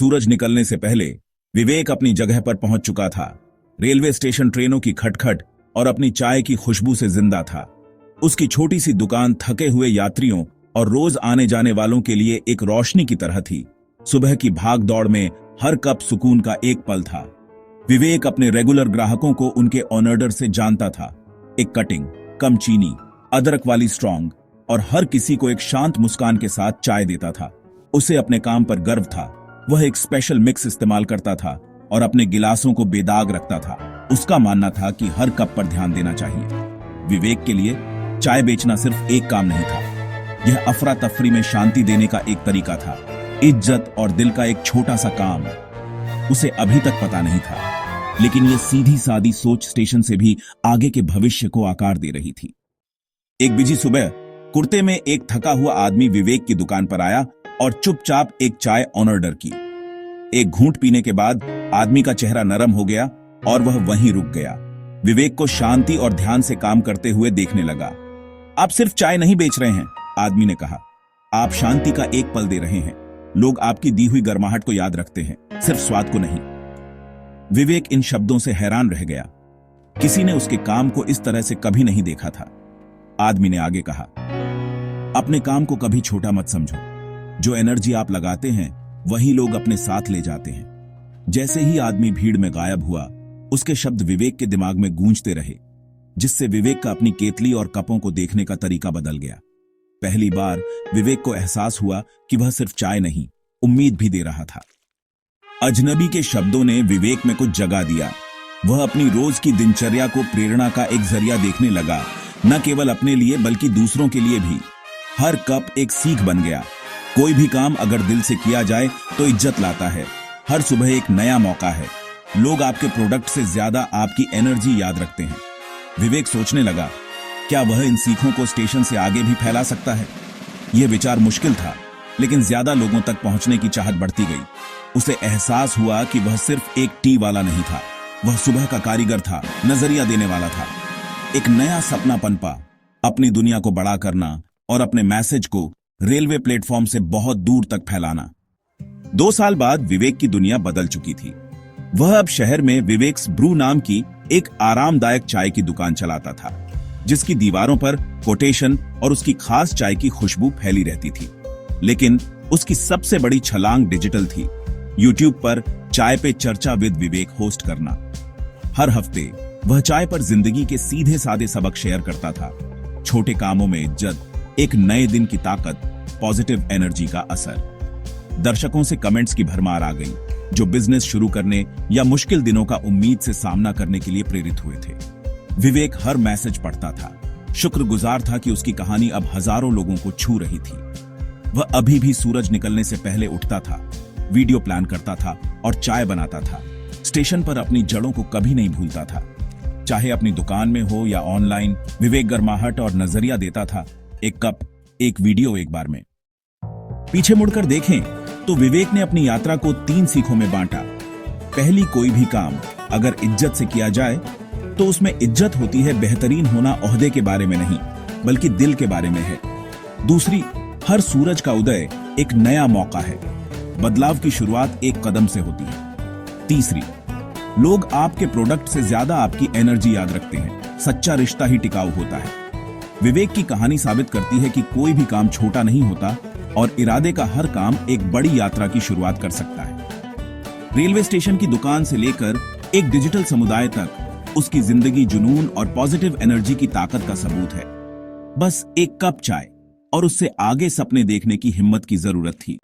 सूरज निकलने से पहले विवेक अपनी जगह पर पहुंच चुका था। रेलवे स्टेशन ट्रेनों की खटखट और अपनी चाय की खुशबू से जिंदा था। उसकी छोटी सी दुकान थके हुए यात्रियों और रोज आने जाने वालों के लिए एक रोशनी की तरह थी। सुबह की भाग दौड़ में हर कप सुकून का एक पल था। विवेक अपने रेगुलर ग्राहकों को उनके ऑर्डर से जानता था। एक कटिंग, कम चीनी, अदरक वाली स्ट्रॉन्ग और हर किसी को एक शांत मुस्कान के साथ चाय देता था। उसे अपने काम पर गर्व था। वह एक स्पेशल मिक्स इस्तेमाल करता था और अपने गिलासों को बेदाग रखता था। उसका मानना था कि हर कप पर ध्यान देना चाहिए। विवेक के लिए चाय बेचना सिर्फ एक काम नहीं था, यह अफरा तफरी में शांति देने का एक तरीका था, इज्जत और दिल का एक छोटा सा काम। उसे अभी तक पता नहीं था, लेकिन यह सीधी सादी सोच स्टेशन से भी आगे के भविष्य को आकार दे रही थी। एक बिजी सुबह कुर्ते में एक थका हुआ आदमी विवेक की दुकान पर आया और चुपचाप एक चाय ऑर्डर की। एक घूंट पीने के बाद आदमी का चेहरा नरम हो गया और वह वहीं रुक गया। विवेक को शांति और ध्यान से काम करते हुए देखने लगा। आप सिर्फ चाय नहीं बेच रहे हैं, आदमी ने कहा, आप शांति का एक पल दे रहे हैं। लोग आपकी दी हुई गर्माहट को याद रखते हैं, सिर्फ स्वाद को नहीं। विवेक इन शब्दों से हैरान रह गया। किसी ने उसके काम को इस तरह से कभी नहीं देखा था। आदमी ने आगे कहा, अपने काम को कभी छोटा मत समझो। जो एनर्जी आप लगाते हैं वही लोग अपने साथ ले जाते हैं। जैसे ही आदमी भीड़ में गायब हुआ, उसके शब्द विवेक के दिमाग में गूंजते रहे, जिससे विवेक का अपनी केतली और कपों को देखने का तरीका बदल गया। पहली बार विवेक को एहसास हुआ कि वह सिर्फ चाय नहीं, उम्मीद भी दे रहा था। अजनबी के शब्दों ने विवेक में कुछ जगा दिया। वह अपनी रोज की दिनचर्या को प्रेरणा का एक जरिया देखने लगा, न केवल अपने लिए बल्कि दूसरों के लिए भी। हर कप एक सीख बन गया। कोई भी काम अगर दिल से किया जाए तो इज्जत लाता है। हर सुबह एक नया मौका है। लोग आपके प्रोडक्ट से ज्यादा आपकी एनर्जी याद रखते हैं। विवेक सोचने लगा, क्या वह इन सीखों को स्टेशन से आगे भी फैला सकता है? यह विचार मुश्किल था, लेकिन ज्यादा लोगों तक पहुंचने की चाहत बढ़ती गई। उसे एहसास हुआ कि वह सिर्फ एक टी वाला नहीं था, वह सुबह का कारीगर था, नजरिया देने वाला था। एक नया सपना पनपा, अपनी दुनिया को बड़ा करना और अपने मैसेज को रेलवे प्लेटफॉर्म से बहुत दूर तक फैलाना। 2 साल बाद विवेक की दुनिया बदल चुकी थी। वह अब शहर में विवेक्स ब्रू नाम की एक आरामदायक चाय की दुकान चलाता था, जिसकी दीवारों पर कोटेशन और उसकी खास चाय की खुशबू फैली रहती थी। लेकिन उसकी सबसे बड़ी छलांग डिजिटल थी। यूट्यूब पर चाय पे चर्चा विद विवेक होस्ट करना। हर हफ्ते वह चाय पर जिंदगी के सीधे साधे सबक शेयर करता था। छोटे कामों में इज्जत, एक नए दिन की ताकत, पॉजिटिव एनर्जी का असर। दर्शकों से कमेंट्स की भरमार आ गई, जो बिजनेस शुरू करने या मुश्किल दिनों का उम्मीद से सामना करने के लिए प्रेरित हुए थे। विवेक हर मैसेज पढ़ता था, शुक्रगुजार था कि उसकी कहानी अब हजारों लोगों को छू रही थी। वह अभी भी सूरज निकलने से पहले उठता था, वीडियो प्लान करता था और चाय बनाता था। स्टेशन पर अपनी जड़ों को कभी नहीं भूलता था। चाहे अपनी दुकान में हो या ऑनलाइन, विवेक गर्माहट और नजरिया देता था। एक कप, एक वीडियो, एक बार में। पीछे मुड़कर देखें तो विवेक ने अपनी यात्रा को 3 सीखों में बांटा। पहली, कोई भी काम अगर इज्जत से किया जाए तो उसमें इज्जत होती है। बेहतरीन होना ओहदे के बारे में नहीं, बल्कि दिल के बारे में है। दूसरी, हर सूरज का उदय एक नया मौका है। बदलाव की शुरुआत एक कदम से होती है। तीसरी, लोग आपके प्रोडक्ट से ज्यादा आपकी एनर्जी याद रखते हैं। सच्चा रिश्ता ही टिकाऊ होता है। विवेक की कहानी साबित करती है कि कोई भी काम छोटा नहीं होता और इरादे का हर काम एक बड़ी यात्रा की शुरुआत कर सकता है। रेलवे स्टेशन की दुकान से लेकर एक डिजिटल समुदाय तक उसकी जिंदगी जुनून और पॉजिटिव एनर्जी की ताकत का सबूत है। बस एक कप चाय और उससे आगे सपने देखने की हिम्मत की जरूरत थी।